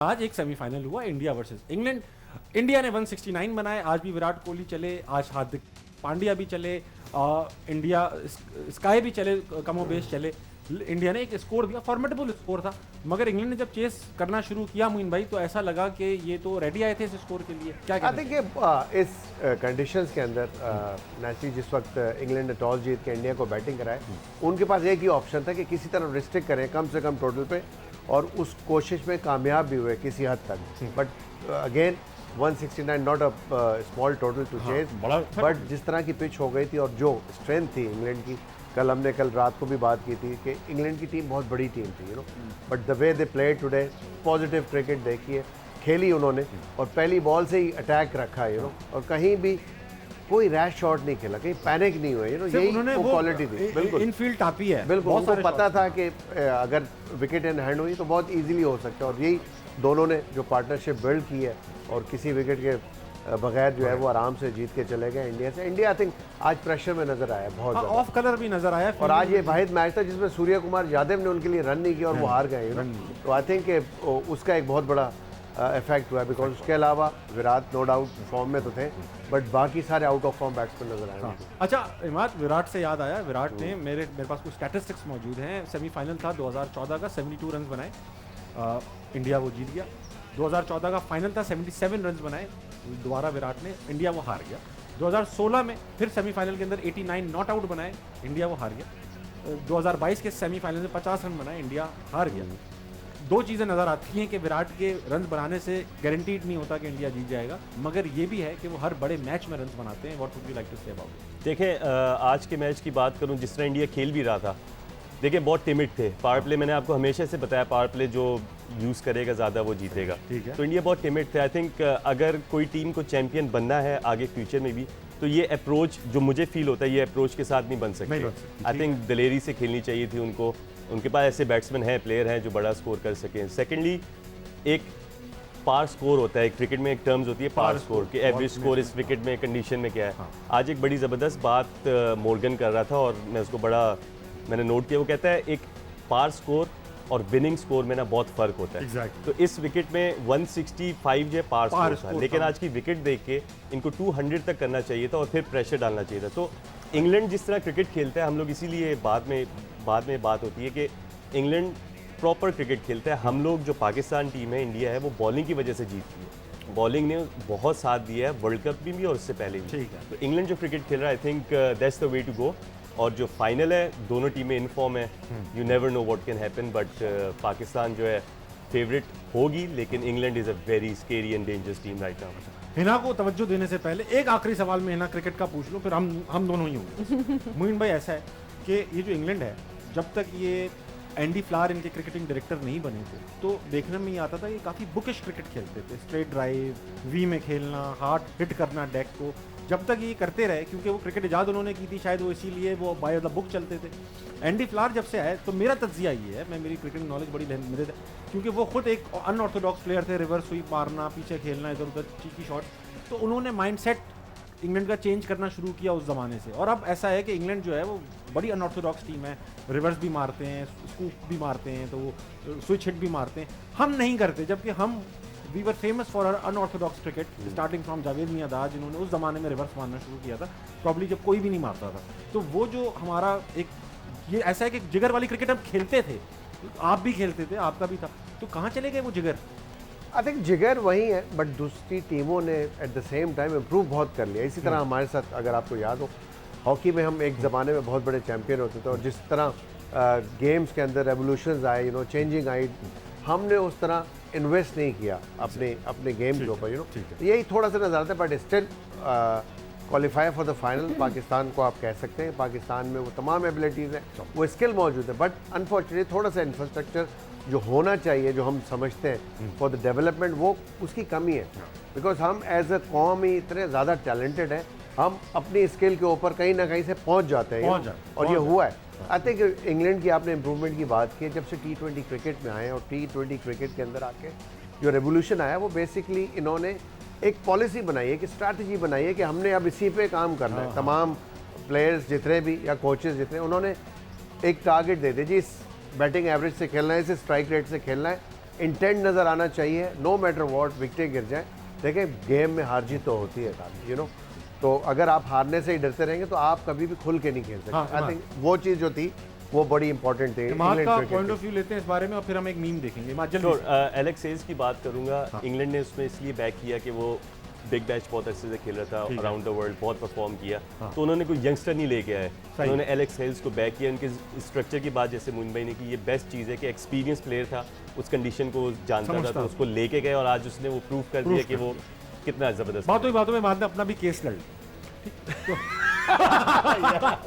आज एक सेमीफाइनल हुआ इंडिया वर्सेस इंग्लैंड। इंडिया ने 169 बनाए। आज भी विराट कोहली चले, आज हार्दिक पांड्या भी चले, इंडिया स्काई भी चले, कमोबेश चले। इंडिया ने एक स्कोर दिया, फॉर्मेटेबल स्कोर था, मगर इंग्लैंड ने जब चेस करना शुरू किया मोइन भाई, तो ऐसा लगा कि ये तो रेडी आए थे इस स्कोर के लिए। क्या कहते हैं कि इस कंडीशंस के अंदर नेचुरली जिस वक्त इंग्लैंड ने टॉस जीत के इंडिया को बैटिंग कराए, उनके पास एक ही ऑप्शन था कि किसी तरह रिस्ट्रिक्ट करें कम से कम टोटल पे, और उस कोशिश में कामयाब भी हुए किसी हद तक। But again 169 not a small total two chase, but जिस तरह की पिच हो गई थी और जो स्ट्रेंथ थी इंग्लैंड की, हमने कल रात को भी बात की थी कि इंग्लैंड की टीम बहुत बड़ी टीम थी, but the way they play today, positive cricket देखिए, खेली उन्होंने और पहली बॉल से ही अटैक रखा, और कहीं भी कोई रैश शॉट नहीं खेला, कहीं पैनिक नहीं हुआ, यही वो क्वालिटी थी। बिल्कुल इनफील्ड टापी है, बिल्कुल उनको पता था कि अगर विकेट इन हैंड हुई तो बहुत इजीली हो सकता है, और यही दोनों ने जो पार्टनरशिप बिल्ड की है और किसी विकेट के बगैर जो है वो आराम से जीत के चले गए इंडिया से। इंडिया आई थिंक आज प्रेशर में नजर आया, बहुत ऑफ कलर भी नजर आया, और आज ये वाहिद मैच था जिसमें सूर्य कुमार यादव ने उनके लिए रन नहीं किया और वो हार गए, तो आई थिंक उसका एक बहुत बड़ा इफेक्ट हुआ, बिकॉज उसके अलावा विराट नो डाउट फॉर्म में तो थे, बट बाकी सारे आउट ऑफ फॉर्म बैट्समैन नजर आए। अच्छा इमाद, विराट से याद आया, विराट ने मेरे पास कुछ स्टैटिस्टिक्स मौजूद हैं। सेमीफाइनल था 2014 का, 72 रन बनाए, इंडिया वो जीत गया। 2014 का फाइनल था, 77 रन बनाए, दोबारा विराट ने, इंडिया वो हार गया। 2016 में फिर सेमीफाइनल के अंदर 89 नॉट आउट बनाए, इंडिया वो हार गया। 2022 के सेमीफाइनल में 50 रन बनाए, इंडिया हार गया। दो चीज़ें नज़र आती हैं कि विराट के रन बनाने से गारंटीड नहीं होता कि इंडिया जीत जाएगा, मगर ये भी है कि वो हर बड़े मैच में रन बनाते हैं। What would you like to say about it? देखें, आज के मैच की बात करूं, जिस तरह इंडिया खेल भी रहा था, देखिए बहुत टिमिड थे। पावर प्ले मैंने आपको हमेशा से बताया, पावर प्ले जो यूज़ करेगा ज़्यादा वो जीतेगा। तो इंडिया बहुत टिमिड थे। आई थिंक अगर कोई टीम को चैंपियन बनना है आगे फ्यूचर में भी, तो ये अप्रोच जो मुझे फील होता है, ये अप्रोच के साथ नहीं बन सकते। आई थिंक दलेरी से खेलनी चाहिए थी उनको। उनके पास ऐसे बैट्समैन हैं, प्लेयर हैं जो बड़ा स्कोर कर सकें। सेकेंडली, एक पार स्कोर होता है, क्रिकेट में एक टर्म्स होती है पार स्कोर, कि एवरेज स्कोर इस विकेट में कंडीशन में क्या है। आज एक बड़ी ज़बरदस्त बात मॉर्गन कर रहा था और मैं उसको मैंने नोट किया। वो कहता है एक पार स्कोर और विनिंग स्कोर में ना बहुत फ़र्क होता है। तो इस विकेट में 165 जो पार स्कोर था, लेकिन आज की विकेट देख के इनको 200 तक करना चाहिए था और फिर प्रेशर डालना चाहिए था। तो इंग्लैंड जिस तरह क्रिकेट खेलता है, हम लोग इसीलिए बाद में बात होती है कि इंग्लैंड प्रॉपर क्रिकेट खेलता है। हम लोग जो पाकिस्तान टीम है, इंडिया है, वो बॉलिंग की वजह से जीतती है। बॉलिंग ने बहुत साथ दिया है वर्ल्ड कप में भी और उससे पहले भी। तो इंग्लैंड जो क्रिकेट खेल रहा है, I think that's the way to go. और जो फाइनल है, दोनों टीमें इन फॉर्म है, you never know what can happen, but Pakistan जो है फेवरेट होगी, लेकिन England is a very scary and dangerous team right now. हिना को तवज्जो देने से पहले एक आखिरी सवाल में हिना क्रिकेट का पूछ लो, फिर हम दोनों ही होंगे। मोइन भाई, ऐसा है कि ये जो इंग्लैंड है, जब तक ये एंडी फ्लावर इनके क्रिकेटिंग डायरेक्टर नहीं बने थे, तो देखने में ये आता था, ये काफ़ी बुकिश क्रिकेट खेलते थे। स्ट्रेट ड्राइव, वी में खेलना, हार्ड हिट करना डेक को। जब तक ये करते रहे, क्योंकि वो क्रिकेट इजाद उन्होंने की थी, शायद वो इसीलिए वो बाय द बुक चलते थे। एंडी फ्लावर जब से आए, तो मेरा तज्जिया ये है, मेरी क्रिकेट नॉलेज बड़ी मेरे, क्योंकि वो खुद एक अनऑर्थोडॉक्स प्लेयर थे, रिवर्स स्वीप मारना, पीछे खेलना, इधर उधर चीकी शॉट, तो उन्होंने माइंडसेट इंग्लैंड का चेंज करना शुरू किया उस ज़माने से। और अब ऐसा है कि इंग्लैंड जो है वो बड़ी अनऑर्थोडॉक्स टीम है, रिवर्स भी मारते हैं, स्कूप भी मारते हैं, तो वो स्विच हिट भी मारते हैं। हम नहीं करते, जबकि हम we were famous for our unorthodox cricket, starting from Javed Miandad, जिन्होंने उस ज़माने में रिवर्स मारना शुरू किया था, प्रॉब्ली जब कोई भी नहीं मारता था। तो वो जो हमारा एक ये ऐसा है कि जिगर वाली क्रिकेट हम खेलते थे, आप भी खेलते थे, आपका भी था, तो कहाँ चले गए वो जिगर? आई थिंक जिगर वही है, बट दूसरी टीमों ने at the same time improve बहुत कर लिया। इसी तरह हमारे साथ, अगर आपको याद हो, हॉकी में हम एक ज़माने में बहुत बड़े चैंपियन होते थे, और जिस तरह गेम्स के अंदर रेवोल्यूशंस आए, चेंजिंग आई, हमने उस तरह इन्वेस्ट नहीं किया अपने गेम के ऊपर, यही थोड़ा सा नजर आता है। But still qualify for the final Pakistan को आप कह सकते हैं। पाकिस्तान में वो तमाम एबिलिटीज़ हैं, वो स्किल मौजूद है, बट अनफॉर्चुनेटली थोड़ा सा इंफ्रास्ट्रक्चर जो होना चाहिए, जो हम समझते हैं फॉर द डेवलपमेंट, वो उसकी कमी है। बिकॉज हम एज अ कौम ही इतने ज़्यादा टैलेंटेड हैं, हम अपनी स्किल के ऊपर कहीं ना कहीं से पहुंच जाते हैं, और ये हुआ है। आई थिंक इंग्लैंड की आपने इम्प्रूवमेंट की बात की, जब से T20 क्रिकेट में आए और T20 क्रिकेट के अंदर आके जो रेवोल्यूशन आया, वो बेसिकली इन्होंने एक पॉलिसी बनाई है, कि स्ट्रैटेजी बनाई है कि हमने अब इसी पे काम करना है। तमाम प्लेयर्स जितने भी या कोचेस जितने, उन्होंने एक टारगेट दे दिया जी, इस बैटिंग एवरेज से खेलना है, इसे स्ट्राइक रेट से खेलना है, इंटेंट नज़र आना चाहिए, नो मैटर व्हाट, विकेटें गिर जाएं। देखें गेम में हार जीत तो होती है यू नो, तो अगर आप हारने से ही डरते रहेंगे तो आप कभी भी खुल के नहीं खेल सकते। हाँ, आई थिंक वो चीज़ जो थी वो बड़ी इंपॉर्टेंट थी। इमाद का इंग्लैंड पॉइंट ऑफ व्यू लेते हैं इस बारे में और फिर हम एक मीम देखेंगे। इमाद जल्दी तो से। एलेक्स हेल्स की बात करूंगा, इंग्लैंड ने उसमें इसलिए बैक किया कि वो बिग बैच बहुत अच्छे से खेल रहा था, अराउंड द वर्ल्ड बहुत परफॉर्म किया, तो उन्होंने कोई यंगस्टर नहीं लेके आए, उन्होंने एलेक्स हेल्स को बैक किया। उनके स्ट्रक्चर की बात जैसे मुंबई ने की, ये बेस्ट चीज़ है कि एक्सपीरियंस प्लेयर था, उस कंडीशन को जानता था, तो उसको लेके गए और आज उसने वो प्रूव कर दिया कि वो कितना ज़बरदस्त। बातों में बाद में अपना भी केस लड़